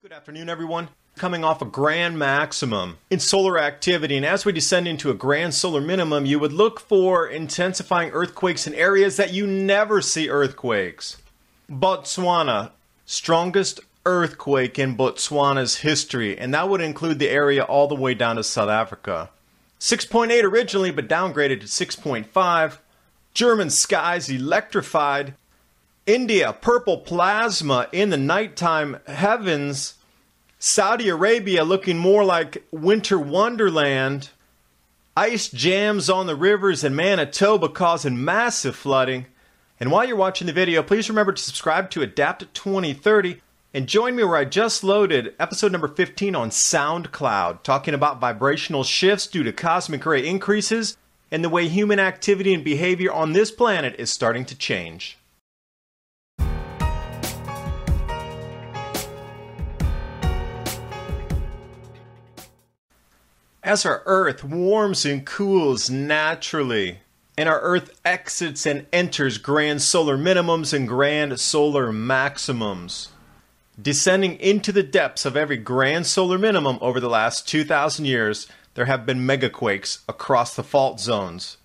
Good afternoon, everyone. Coming off a grand maximum in solar activity, and as we descend into a grand solar minimum, you would look for intensifying earthquakes in areas that you never see earthquakes. Botswana, strongest earthquake in Botswana's history, and that would include the area all the way down to South Africa. 6.8 originally, but downgraded to 6.5. German skies electrified. India, purple plasma in the nighttime heavens. Saudi Arabia looking more like winter wonderland. Ice jams on the rivers in Manitoba causing massive flooding. And while you're watching the video, please remember to subscribe to Adapt 2030 and join me where I just loaded episode number 15 on SoundCloud, talking about vibrational shifts due to cosmic ray increases and the way human activity and behavior on this planet is starting to change. As our Earth warms and cools naturally, and our Earth exits and enters grand solar minimums and grand solar maximums, descending into the depths of every grand solar minimum over the last 2,000 years, there have been megaquakes across the fault zones.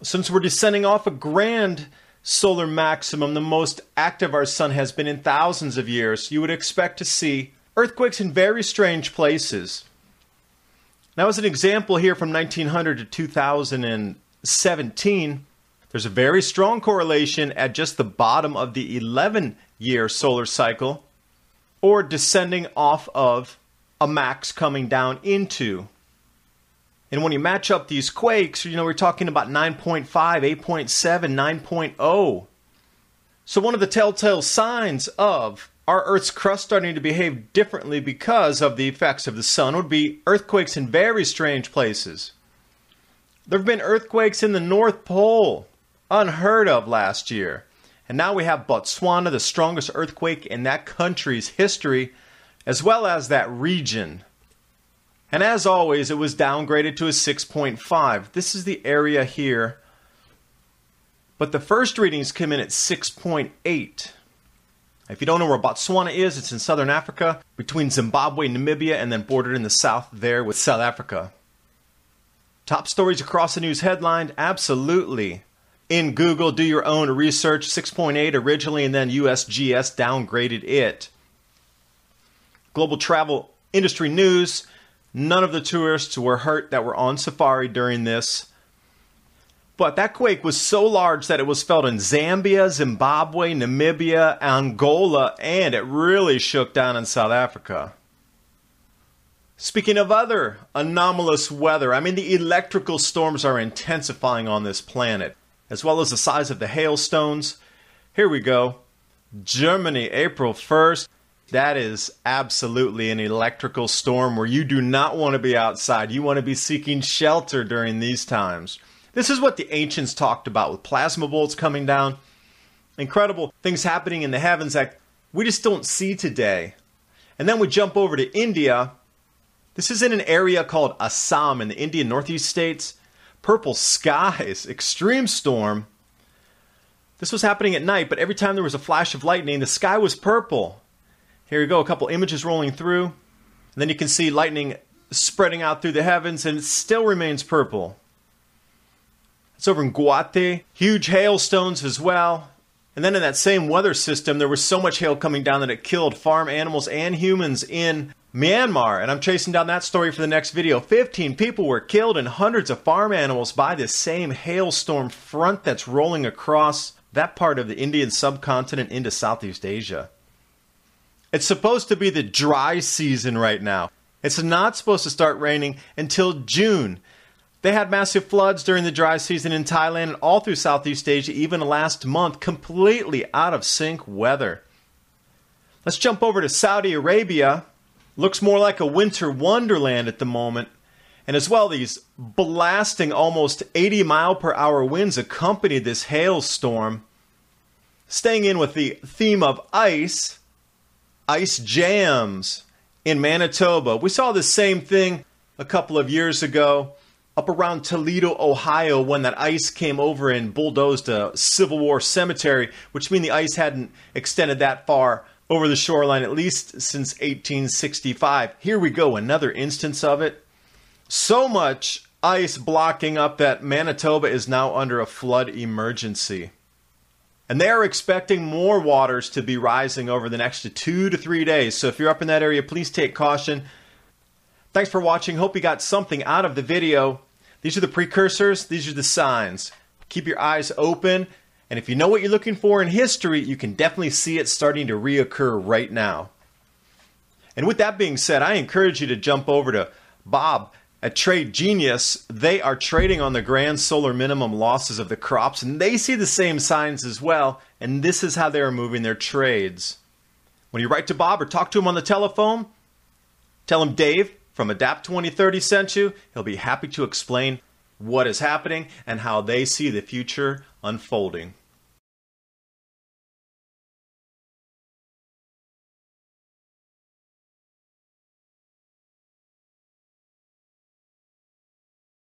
Since we're descending off a grand solar maximum, the most active our sun has been in thousands of years, you would expect to see earthquakes in very strange places. Now, as an example here from 1900 to 2017, there's a very strong correlation at just the bottom of the 11-year solar cycle, or descending off of a max coming down into. And when you match up these quakes, we're talking about 9.5, 8.7, 9.0. So one of the telltale signs of our Earth's crust starting to behave differently because of the effects of the sun would be earthquakes in very strange places. There have been earthquakes in the North Pole, unheard of last year. And now we have Botswana, the strongest earthquake in that country's history, as well as that region. And as always, it was downgraded to a 6.5. This is the area here. But the first readings come in at 6.8. If you don't know where Botswana is, it's in southern Africa, between Zimbabwe and Namibia, and then bordered in the south there with South Africa. Top stories across the news headline, absolutely. In Google, do your own research. 6.8 originally, and then USGS downgraded it. Global travel industry news, none of the tourists were hurt that were on safari during this. But that quake was so large that it was felt in Zambia, Zimbabwe, Namibia, Angola, and it really shook down in South Africa. Speaking of other anomalous weather, the electrical storms are intensifying on this planet, as well as the size of the hailstones. Here we go. Germany, April 1st. That is absolutely an electrical storm where you do not want to be outside. You want to be seeking shelter during these times. This is what the ancients talked about with plasma bolts coming down. Incredible things happening in the heavens that we just don't see today. And then we jump over to India. This is in an area called Assam in the Indian Northeast states. Purple skies, extreme storm. This was happening at night, but every time there was a flash of lightning, the sky was purple. Here you go, a couple images rolling through. And then you can see lightning spreading out through the heavens, and it still remains purple. It's over in Guwahati. Huge hailstones as well. And then in that same weather system, there was so much hail coming down that it killed farm animals and humans in Myanmar. And I'm chasing down that story for the next video. 15 people were killed and hundreds of farm animals by this same hailstorm front that's rolling across that part of the Indian subcontinent into Southeast Asia. It's supposed to be the dry season right now. It's not supposed to start raining until June. They had massive floods during the dry season in Thailand and all through Southeast Asia, even last month, completely out of sync weather. Let's jump over to Saudi Arabia. Looks more like a winter wonderland at the moment. And as well, these blasting almost 80 mile per hour winds accompany this hailstorm. Staying in with the theme of ice jams in Manitoba. We saw the same thing a couple of years ago up around Toledo, Ohio, when that ice came over and bulldozed a Civil War cemetery, which means the ice hadn't extended that far over the shoreline, at least since 1865. Here we go, another instance of it. So much ice blocking up that Manitoba is now under a flood emergency. And they are expecting more waters to be rising over the next 2 to 3 days. So if you're up in that area, please take caution. Thanks for watching. Hope you got something out of the video. These are the precursors. These are the signs. Keep your eyes open. And if you know what you're looking for in history, you can definitely see it starting to reoccur right now. And with that being said, I encourage you to jump over to Bob at Trade Genius. They are trading on the grand solar minimum losses of the crops, and they see the same signs as well, and this is how they are moving their trades. When you write to Bob or talk to him on the telephone, tell him Dave from Adapt 2030 sent you. He'll be happy to explain what is happening and how they see the future unfolding.